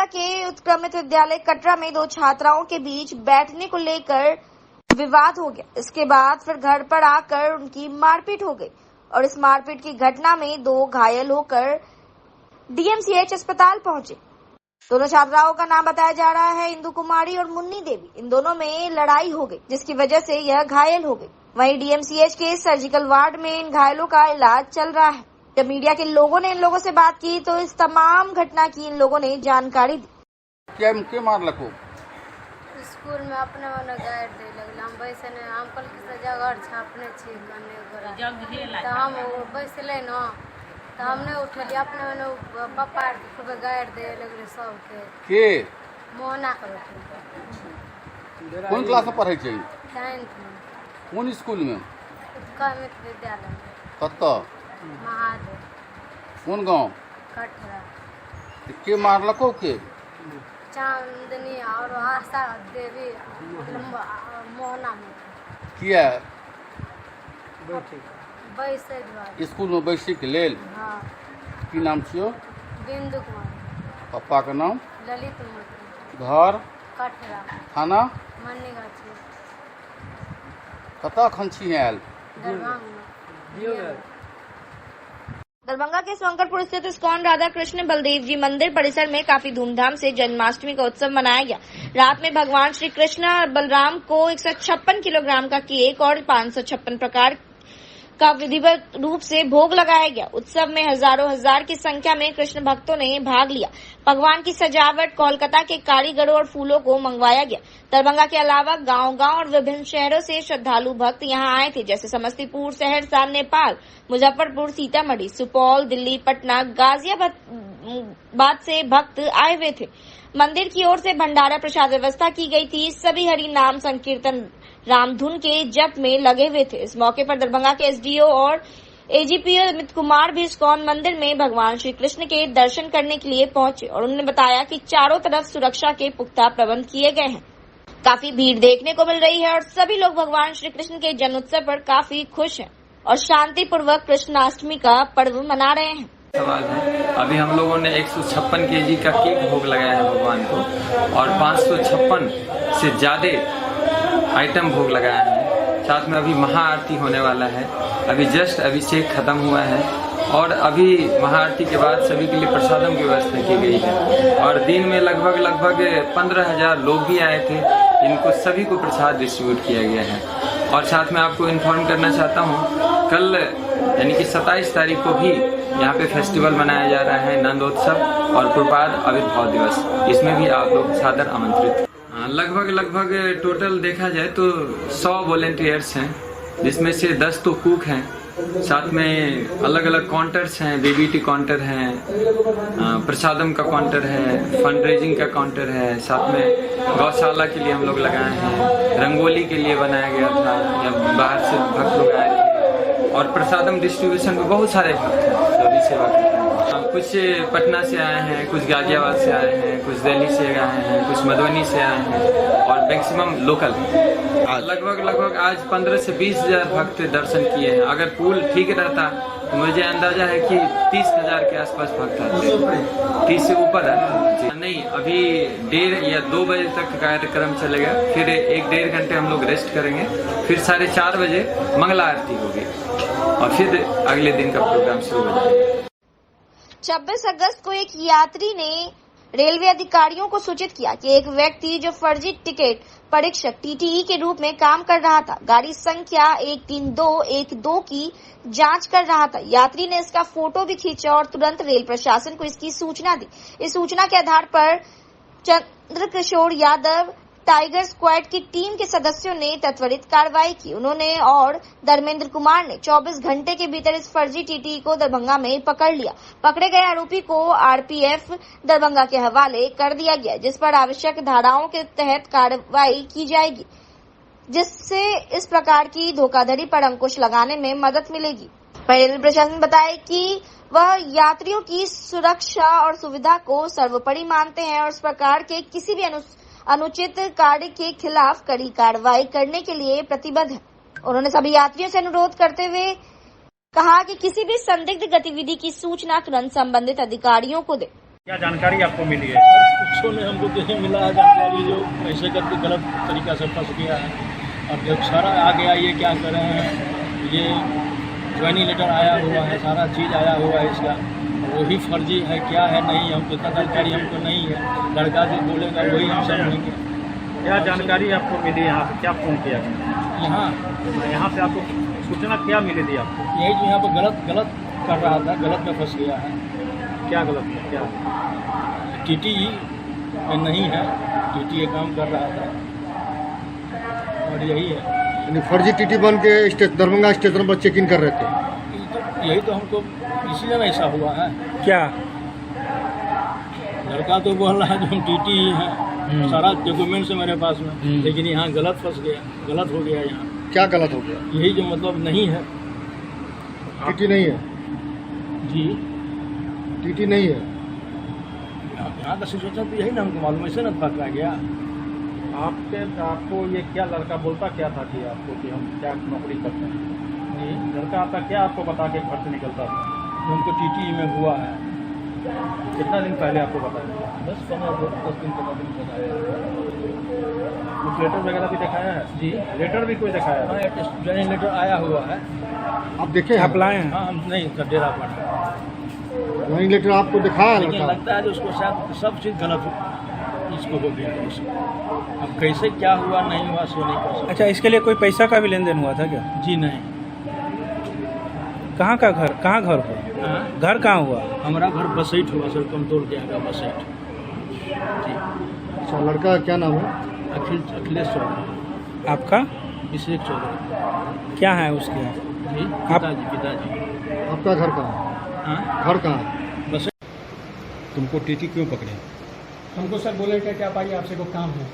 दरभंगा के उत्क्रमित विद्यालय कटरा में दो छात्राओं के बीच बैठने को लेकर विवाद हो गया। इसके बाद फिर घर पर आकर उनकी मारपीट हो गई और इस मारपीट की घटना में दो घायल होकर डीएमसीएच अस्पताल पहुंचे। दोनों छात्राओं का नाम बताया जा रहा है इंदु कुमारी और मुन्नी देवी। इन दोनों में लड़ाई हो गई जिसकी वजह से यह घायल हो गई। वहीं डीएमसीएच के सर्जिकल वार्ड में इन घायलों का इलाज चल रहा है। जब मीडिया के लोगों ने इन लोगों से बात की तो इस तमाम घटना की इन लोगों ने जानकारी दी। क्या मारलको स्कूल में अपने वाला गाइड दे लगल हम वैसे ने अंकल के जगह छापने छी कने तो हम बैसले न तो हमने उठलिए अपने वाला पापा खूब गाइड दे लगले सबके मोहना कर उठल। कौन क्लास में पढ़े छी? 10th में। कौन स्कूल में? उत्क्रमित विद्यालय में। कत्ता? महादेव। कौन गांव? कटरा। के मारलको के? चांदनी और आशा देवी मोहना में। किया बैसे द्वारा स्कूल में बैसे के लेल? हाँ। की नाम छियो? बिंदु कुमार। पापा का नाम? ललित मूर्ति। घर? कटरा। थाना? मन्नीगाछी। कता खन छी आयल? दरभंगा के शंकरपुर स्थित इस्कॉन राधा कृष्ण बलदेव जी मंदिर परिसर में काफी धूमधाम से जन्माष्टमी का उत्सव मनाया गया। रात में भगवान श्री कृष्ण और बलराम को 156 किलोग्राम का केक और 556 प्रकार का विधिवत रूप से भोग लगाया गया। उत्सव में हजार की संख्या में कृष्ण भक्तों ने भाग लिया। भगवान की सजावट कोलकाता के कारीगरों और फूलों को मंगवाया गया। दरभंगा के अलावा गांव-गांव और विभिन्न शहरों से श्रद्धालु भक्त यहां आए थे, जैसे समस्तीपुर, सहरसा, नेपाल, मुजफ्फरपुर, सीतामढ़ी, सुपौल, दिल्ली, पटना, गाजियाबाद से भक्त आए हुए थे। मंदिर की ओर से भंडारा प्रसाद व्यवस्था की गई थी। सभी हरि नाम संकीर्तन रामधुन के जप में लगे हुए थे। इस मौके पर दरभंगा के एसडीओ और एजीपी अमित कुमार भी इस्कॉन मंदिर में भगवान श्री कृष्ण के दर्शन करने के लिए पहुंचे और उन्होंने बताया कि चारों तरफ सुरक्षा के पुख्ता प्रबंध किए गए हैं। काफी भीड़ देखने को मिल रही है और सभी लोग भगवान श्री कृष्ण के जन्मोत्सव पर काफी खुश हैं और शांतिपूर्वक कृष्णाष्टमी का पर्व मना रहे हैं। सवाल है, अभी हम लोगों ने 156 केजी का केक भोग लगाया है भगवान को और 556 से ज्यादा आइटम भोग लगाया है। साथ में अभी महाआरती होने वाला है। अभी जस्ट अभिषेक खत्म हुआ है और अभी महाआरती के बाद सभी के लिए प्रसादम की व्यवस्था की गई है और दिन में लगभग 15,000 लोग भी आए थे। इनको सभी को प्रसाद डिस्ट्रीब्यूट किया गया है। और साथ में आपको इन्फॉर्म करना चाहता हूँ, कल यानी कि 27 तारीख को भी यहाँ पे फेस्टिवल मनाया जा रहा है, नंदोत्सव और पूर्वाध आविर्भाव दिवस। इसमें भी आप लोग सादर आमंत्रित। लगभग टोटल देखा जाए तो 100 वॉलेंटियर्स हैं, जिसमें से 10 तो कुक हैं। साथ में अलग अलग काउंटर्स हैं, बीबीटी काउंटर हैं, प्रसादम का काउंटर है, फंड रेजिंग का काउंटर है। साथ में गौशाला के लिए हम लोग लगाए हैं, रंगोली के लिए बनाया गया था, या बाहर से भक्त लोग आए थे और प्रसादम डिस्ट्रीब्यूशन में बहुत सारे भक्त हैं जो अभी सेवा करते हैं। कुछ पटना से आए हैं, कुछ गाजियाबाद से आए हैं, कुछ दिल्ली से आए हैं, कुछ मधुबनी से आए हैं और मैक्सिमम लोकल। लगभग आज 15 से 20 हजार भक्त दर्शन किए हैं। अगर पुल ठीक रहता तो मुझे अंदाजा है कि 30,000 के आसपास भक्त आते। 30 से ऊपर है नहीं। अभी 1:30 या 2 बजे तक कार्यक्रम चलेगा, फिर 1-1.5 घंटे हम लोग रेस्ट करेंगे, फिर 4:30 बजे मंगला आरती होगी और फिर अगले दिन का प्रोग्राम शुरू हो जाएगा। 26 अगस्त को एक यात्री ने रेलवे अधिकारियों को सूचित किया कि एक व्यक्ति जो फर्जी टिकट परीक्षक टीटीई के रूप में काम कर रहा था, गाड़ी संख्या 13212 की जांच कर रहा था। यात्री ने इसका फोटो भी खींचा और तुरंत रेल प्रशासन को इसकी सूचना दी। इस सूचना के आधार पर चंद्रकिशोर यादव टाइगर स्क्वाड की टीम के सदस्यों ने त्वरित कार्रवाई की। उन्होंने और धर्मेंद्र कुमार ने 24 घंटे के भीतर इस फर्जी टीटी को दरभंगा में पकड़ लिया। पकड़े गए आरोपी को आरपीएफ दरभंगा के हवाले कर दिया गया, जिस पर आवश्यक धाराओं के तहत कार्रवाई की जाएगी, जिससे इस प्रकार की धोखाधड़ी पर अंकुश लगाने में मदद मिलेगी। रेल प्रशासन बताया कि वह यात्रियों की सुरक्षा और सुविधा को सर्वोपरि मानते हैं और इस प्रकार के किसी भी अनुचित कार्य के खिलाफ कड़ी कार्रवाई करने के लिए प्रतिबद्ध है। उन्होंने सभी यात्रियों से अनुरोध करते हुए कहा कि किसी भी संदिग्ध गतिविधि की सूचना तुरंत संबंधित अधिकारियों को दें। क्या जानकारी आपको मिली है? कुछों ने हमको तो यही मिला है जानकारी, जो ऐसे करके गलत तरीका से फंस गया है। अब जब सारा आ गया, ये क्या कर रहे हैं, ये ज्वाइनिंग लेटर आया हुआ है, सारा चीज़ आया हुआ है इसका, वही फर्जी है क्या है नहीं, हमको इतना जानकारी हमको नहीं है। लड़का जो बोलेगा वही हम समझेंगे। क्या जानकारी आपको मिली? यहाँ से क्या फोन किया? यहाँ से आपको सूचना क्या मिली थी आपको? यही जो यहाँ पर गलत कर रहा था, गलत में फंस गया है। क्या गलत है? क्या टीटी नहीं है, टीटी ये काम कर रहा था और यही है। यानी फर्जी टीटी बन के दरभंगा स्टेशन पर चेक इन कर रहे थे। यही तो हमको इसलिए ना ऐसा हुआ है। क्या लड़का तो बोल रहा है जो हम टीटी ही हैं, सारा डॉक्यूमेंट्स है मेरे पास में, लेकिन यहाँ गलत फंस गया, गलत हो गया। यहाँ क्या गलत हो गया? यही जो मतलब नहीं है, टीटी नहीं है जी, टीटी नहीं है। यहाँ का सिचुएशन तो यही ना हमको मालूम, ऐसे ना पकड़ा गया। आपको ये क्या लड़का बोलता क्या था कि आपको कि हम क्या नौकरी करते हैं? जी, लड़का आता क्या आपको बता के घर से निकलता था? हमको टीटी में हुआ है। कितना दिन पहले आपको बताया? 10 दिन बताया। कुछ लेटर वगैरह भी दिखाया है? जी, लेटर भी कोई दिखाया है? हाँ, ज्वाइनिंग लेटर आया हुआ है। आप देखे हैं? लाए हैं? हाँ, हम नहीं कर डेरा पर, ज्वाइनिंग लेटर आपको दिखाया लेकिन लड़का? लगता है जो उसको शायद सब चीज़ गलत इसको हो गया है उसको। अब कैसे क्या हुआ नहीं हुआ सो नहीं कर सकते। अच्छा, इसके लिए कोई पैसा का भी लेन देन हुआ था क्या? जी नहीं। कहाँ घर हुआ? हाँ? घर कहाँ हुआ? हमारा घर बसैठ हुआ सर, कमतौल के आगे बसैठ। अच्छा, लड़का क्या नाम है? अखिलेश चौधरी। आपका? अभिषेक चौधरी। क्या है उसके यहाँ? जी, पिताजी। आपका घर कहाँ है? हाँ, घर कहाँ है? बसैठ। तुमको टीटी क्यों पकड़े? हमको सर बोले कि आप आइए, आपसे को काम है।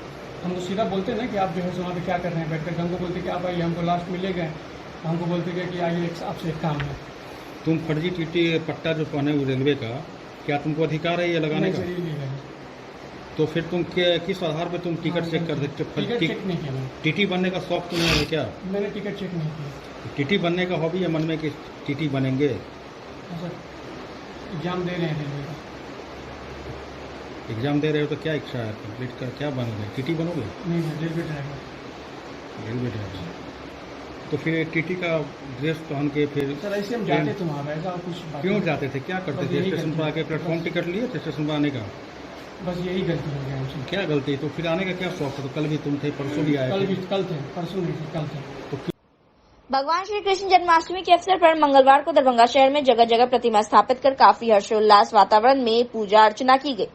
हमको सीधा बोलते ना कि आप जो है वहाँ पे क्या कर रहे हैं बैठ कर। हमको बोलते कि आप आइए, हमको लास्ट में ले गए, हमको बोलते कि आइए आपसे एक काम है। तुम फर्जी टीटी पट्टा जो पहने हुए रेलवे का, क्या तुमको अधिकार है ये लगाने का? तो फिर तुम किस आधार पे तुम टिकट चेक कर देते? टिकट चेक नहीं किया मैंने। टीटी बनने का शौक तुम्हें है क्या? मैंने टिकट चेक नहीं किया। टीटी बनने का हॉबी है मन में कि टीटी बनेंगे? सर एग्जाम दे रहे हैं रेलवे का। एग्जाम दे रहे हो तो क्या इच्छा है? कंप्लीट कर क्या बनोगे? टीटी बनोगे? नहीं sir, railway driver. Railway driver. तो फिर टीटी का ड्रेस पहन के फिर सर ऐसे हम जाते थे वहाँ, ऐसा कुछ बात क्यों नहीं। जाते थे? क्या करते बस थे? यही स्टेशन पर गलती आके है। प्लेटफॉर्म टिकट लिए थे स्टेशन पर आने का? बस यही गलती हो गया हमसे। क्या गलती? तो फिर आने का क्या शौक था? तो कल भी तुम थे, परसों भी आए कल थे। थे, परसों नहीं थे, कल थे। भगवान श्री कृष्ण जन्माष्टमी के अवसर पर मंगलवार को दरभंगा शहर में जगह जगह प्रतिमा स्थापित कर काफी हर्षोल्लास वातावरण में पूजा अर्चना की गई।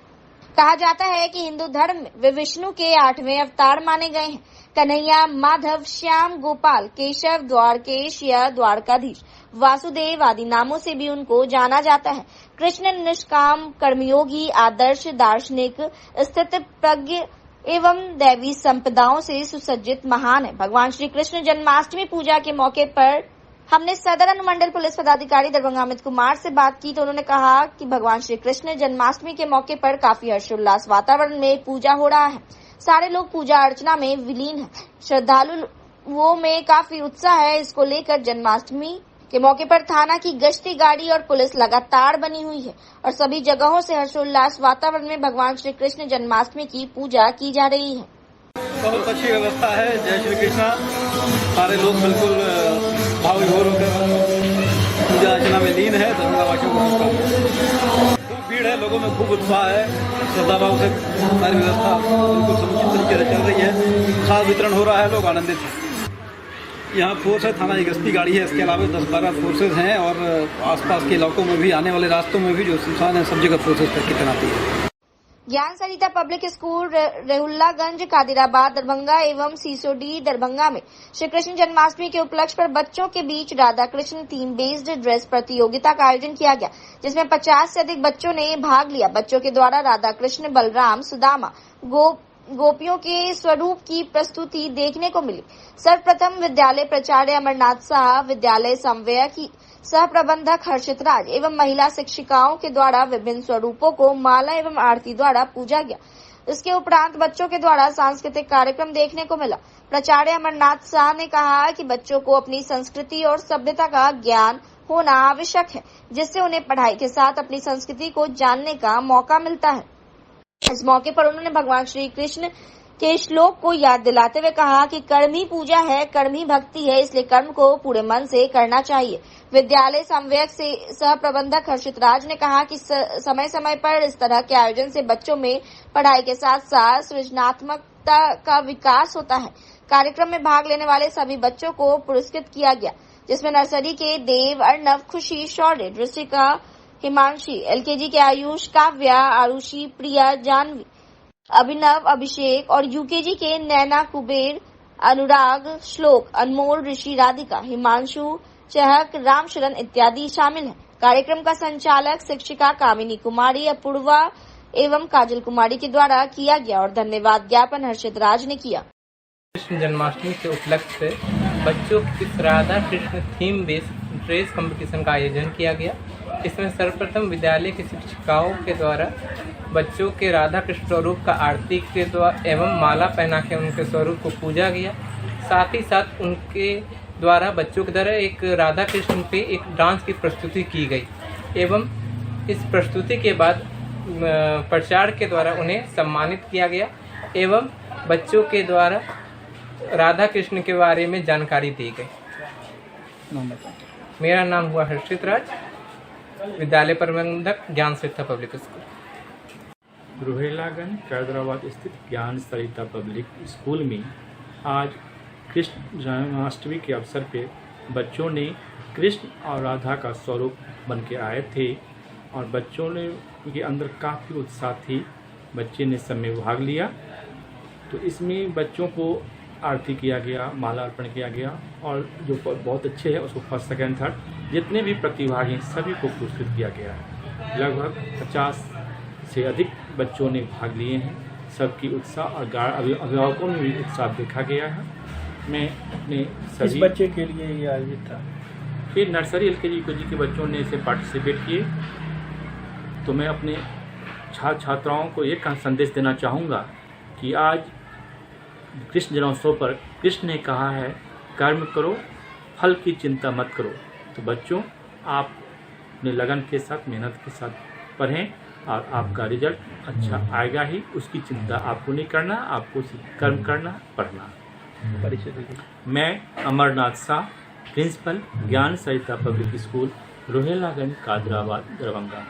कहा जाता है कि हिंदू धर्म में वे विष्णु के 8वें अवतार माने गए हैं। कन्हैया, माधव, श्याम, गोपाल, केशव, द्वारकेश या द्वारकाधीश, वासुदेव आदि नामों से भी उनको जाना जाता है। कृष्ण निष्काम, कर्मयोगी, आदर्श, दार्शनिक, स्थित प्रज्ञ एवं दैवी संपदाओं से सुसज्जित महान है। भगवान श्री कृष्ण जन्माष्टमी पूजा के मौके पर हमने सदर अनुमंडल पुलिस पदाधिकारी दरभंगा अमित कुमार से बात की तो उन्होंने कहा कि भगवान श्री कृष्ण जन्माष्टमी के मौके पर काफी हर्षोल्लास वातावरण में पूजा हो रहा है। सारे लोग पूजा अर्चना में विलीन हैं। श्रद्धालुओं में काफी उत्साह है। इसको लेकर जन्माष्टमी के मौके पर थाना की गश्ती गाड़ी और पुलिस लगातार बनी हुई है और सभी जगहों से हर्षोल्लास वातावरण में भगवान श्री कृष्ण जन्माष्टमी की पूजा की जा रही है। बहुत अच्छी व्यवस्था है। जय श्री कृष्णा। सारे लोग बिल्कुल भाव विभोर होकर पूजा अर्चना में लीन है। दरभंगा वासियों को खूब भीड़ है, लोगों में खूब उत्साह है। श्रद्धा भाव से सारी व्यवस्था बिल्कुल समुचित तरीके से चल रही है। खाद वितरण हो रहा है, लोग आनंदित हैं। यहाँ फोर्स है, थाना की गश्ती गाड़ी है। इसके अलावा 10-12 फोर्सेज हैं और आसपास के इलाकों में भी, आने वाले रास्तों में भी जो इंसान है, सब जगह फोर्सेज की तैनाती है। ज्ञान सरिता पब्लिक स्कूल रेहुल्लागंज, कादिराबाद, दरभंगा एवं सीसोडी दरभंगा में श्री कृष्ण जन्माष्टमी के उपलक्ष्य पर बच्चों के बीच Radha Krishna theme based dress प्रतियोगिता का आयोजन किया गया, जिसमें 50 से अधिक बच्चों ने भाग लिया। बच्चों के द्वारा राधा कृष्ण, बलराम, सुदामा, गोपियों के स्वरूप की प्रस्तुति देखने को मिली। सर्वप्रथम विद्यालय प्राचार्य अमरनाथ शाह, विद्यालय समन्वय की सह प्रबंधक हर्षित राज एवं महिला शिक्षिकाओं के द्वारा विभिन्न स्वरूपों को माला एवं आरती द्वारा पूजा गया। इसके उपरांत बच्चों के द्वारा सांस्कृतिक कार्यक्रम देखने को मिला। प्राचार्य अमरनाथ शाह ने कहा कि बच्चों को अपनी संस्कृति और सभ्यता का ज्ञान होना आवश्यक है, जिससे उन्हें पढ़ाई के साथ अपनी संस्कृति को जानने का मौका मिलता है। इस मौके पर उन्होंने भगवान श्री कृष्ण के श्लोक को याद दिलाते हुए कहा कि कर्म ही पूजा है, कर्म ही भक्ति है, इसलिए कर्म को पूरे मन से करना चाहिए। विद्यालय समन्वयक से सह प्रबंधक हर्षित राज ने कहा कि समय समय पर इस तरह के आयोजन से बच्चों में पढ़ाई के साथ साथ सृजनात्मकता का विकास होता है। कार्यक्रम में भाग लेने वाले सभी बच्चों को पुरस्कृत किया गया, जिसमें नर्सरी के देव, अर्नव, खुशी, शौर्य, ऋषिका, हिमांशी, एलकेजी के आयुष, काव्या, आरुषि, प्रिया, जानवी, अभिनव, अभिषेक और यूकेजी के नैना, कुबेर, अनुराग, श्लोक, अनमोल, ऋषि, राधिका, हिमांशु, चहक, रामशरण इत्यादि शामिल हैं। कार्यक्रम का संचालक शिक्षिका कामिनी कुमारी, अपूर्वा एवं काजल कुमारी के द्वारा किया गया और धन्यवाद ज्ञापन हर्षित राज ने किया। कृष्ण जन्माष्टमी के उपलक्ष्य से बच्चों की Radha Krishna theme based dress competition का आयोजन किया गया। इसमें सर्वप्रथम विद्यालय की शिक्षिकाओं के द्वारा बच्चों के राधा कृष्ण स्वरूप का आरती के द्वारा एवं माला पहना के उनके स्वरूप को पूजा गया। साथ ही साथ उनके द्वारा बच्चों के द्वारा एक राधा कृष्ण पे एक डांस की प्रस्तुति की गई एवं इस प्रस्तुति के बाद प्रचार के द्वारा उन्हें सम्मानित किया गया एवं बच्चों के द्वारा राधा कृष्ण के बारे में जानकारी दी गई। मेरा नाम हुआ हर्षित राज, विद्यालय प्रबंधक ज्ञान सरिता पब्लिक स्कूल। रोहिलागंज कैदराबाद स्थित ज्ञान सरिता पब्लिक स्कूल में आज कृष्ण जन्माष्टमी के अवसर पे बच्चों ने कृष्ण और राधा का स्वरूप बन के आए थे और बच्चों ने उनके अंदर काफ़ी उत्साह थी। बच्चे ने सब में भाग लिया। तो इसमें बच्चों को आरती किया गया, माला अर्पण किया गया और जो बहुत अच्छे हैं उसको फर्स्ट, सेकंड, थर्ड जितने भी प्रतिभागी हैं सभी को पुरस्कृत किया गया है। लगभग 50 से अधिक बच्चों ने भाग लिए हैं। सबकी उत्साह और अभिभावकों में भी उत्साह देखा गया है। मैं अपने सभी बच्चे के लिए ये आयोजित था, फिर नर्सरी एलकेजी यूकेजी के बच्चों ने इसे पार्टिसिपेट किए। तो मैं अपने छात्र छात्राओं को ये संदेश देना चाहूँगा कि आज कृष्ण जन्मोत्सव पर कृष्ण ने कहा है कर्म करो, फल की चिंता मत करो। तो बच्चों, आप अपने लगन के साथ, मेहनत के साथ पढ़ें और आपका रिजल्ट अच्छा आएगा ही। उसकी चिंता आपको नहीं करना, आपको कर्म करना, पढ़ना। मैं अमरनाथ शाह, प्रिंसिपल, ज्ञान सरिता पब्लिक स्कूल, रोहिलागंज, कादराबाद, दरभंगा।